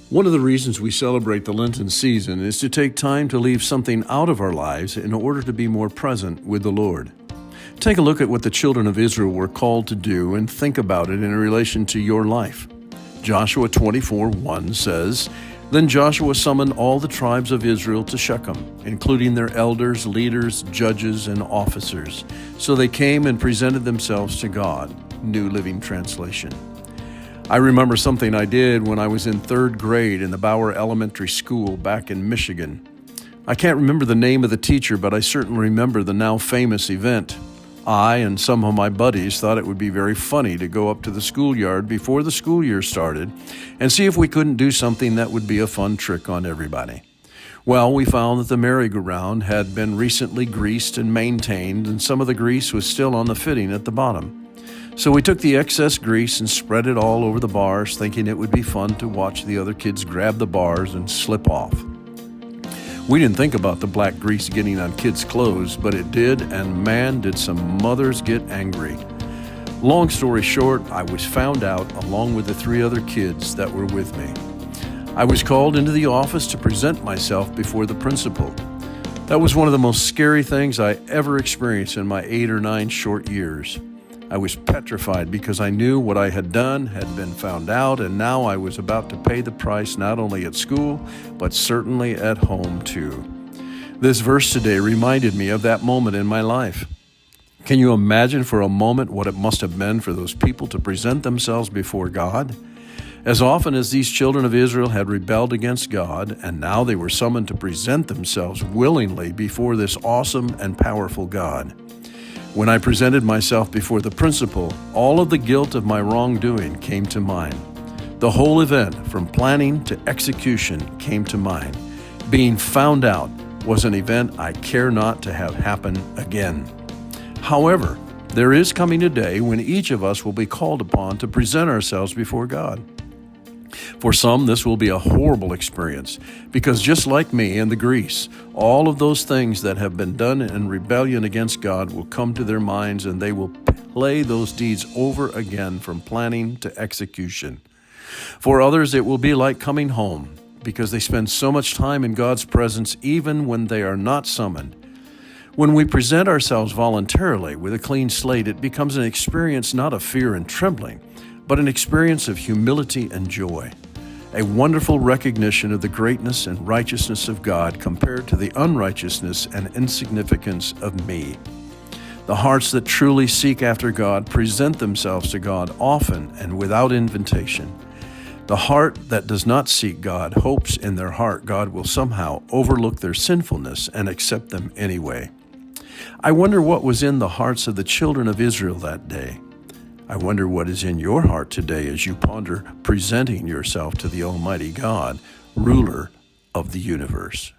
One of the reasons we celebrate the Lenten season is to take time to leave something out of our lives in order to be more present with the Lord. Take a look at what the children of Israel were called to do and think about it in relation to your life. Joshua 24:1 says, "Then Joshua summoned all the tribes of Israel to Shechem, including their elders, leaders, judges, and officers. So they came and presented themselves to God." New Living Translation. I remember something I did when I was in third grade in the Bauer Elementary School back in Michigan. I can't remember the name of the teacher, but I certainly remember the now famous event. I and some of my buddies thought it would be very funny to go up to the schoolyard before the school year started and see if we couldn't do something that would be a fun trick on everybody. Well, we found that the merry-go-round had been recently greased and maintained, and some of the grease was still on the fitting at the bottom. So we took the excess grease and spread it all over the bars, thinking it would be fun to watch the other kids grab the bars and slip off. We didn't think about the black grease getting on kids' clothes, but it did, and man, did some mothers get angry. Long story short, I was found out along with the 3 other kids that were with me. I was called into the office to present myself before the principal. That was one of the most scary things I ever experienced in my 8 or 9 short years. I was petrified because I knew what I had done had been found out, and now I was about to pay the price not only at school, but certainly at home too. This verse today reminded me of that moment in my life. Can you imagine for a moment what it must have been for those people to present themselves before God? As often as these children of Israel had rebelled against God, and now they were summoned to present themselves willingly before this awesome and powerful God. When I presented myself before the principal, all of the guilt of my wrongdoing came to mind. The whole event, from planning to execution, came to mind. Being found out was an event I care not to have happen again. However, there is coming a day when each of us will be called upon to present ourselves before God. For some, this will be a horrible experience because just like me and the grease, all of those things that have been done in rebellion against God will come to their minds, and they will play those deeds over again from planning to execution. For others, it will be like coming home because they spend so much time in God's presence even when they are not summoned. When we present ourselves voluntarily with a clean slate, it becomes an experience not of fear and trembling, but an experience of humility and joy. A wonderful recognition of the greatness and righteousness of God compared to the unrighteousness and insignificance of me. The hearts that truly seek after God present themselves to God often and without invitation. The heart that does not seek God hopes in their heart God will somehow overlook their sinfulness and accept them anyway. I wonder what was in the hearts of the children of Israel that day. I wonder what is in your heart today as you ponder presenting yourself to the Almighty God, ruler of the universe.